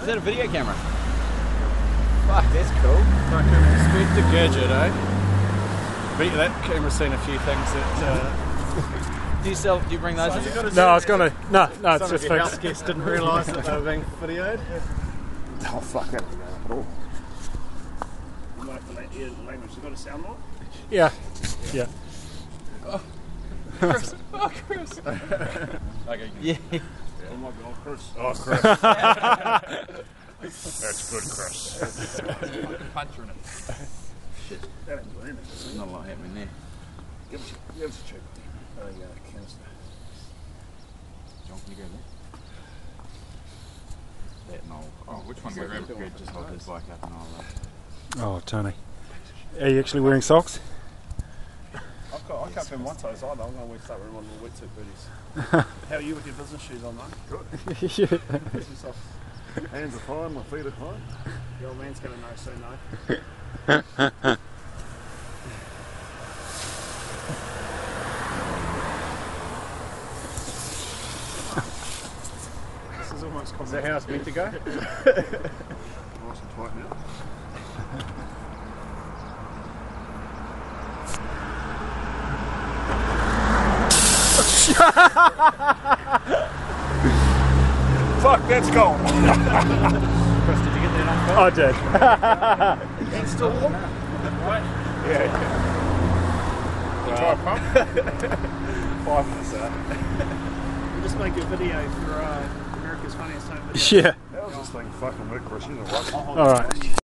that a video camera? Fuck, that's cool. Fucking Inspector Gadget, eh? But that camera's seen a few things that... Do you bring those in? No, I was gonna... No, it's Some just of your fixed. house guests didn't realise that they were being videoed. Oh fuck, that doesn't go up at all. Like the language, you've got a sound on? Yeah. Yeah. Chris. Oh, Chris. Okay. Yeah. Oh my god, Chris. Oh, Chris. That's good, Chris. Puncher in it. Shit, that ain't doing anything. There's not a lot happening there. Give us a check. Oh yeah, canister. John, can you grab that? That and I'll... Oh, which one? Grab it. Just hold his bike up and I'll... Oh, Tony. Are you actually wearing socks? I can't fit my toes either. I'm going to start wearing one of the wetsuit booties. How are you with your business shoes on, mate? Good. Fix yourself. Hands are fine, my feet are fine. The old man's going to know soon, though. This is almost common. Is that how it's meant to go? Nice and tight now. Fuck, that's gone. Chris, did you get that on film? I did. And still warm? Right. Yeah. Well. Pump? 5 minutes out. We'll just make a video for America's Funniest Home Video. Yeah. How's this thing fucking work, Chris? You know what? Alright.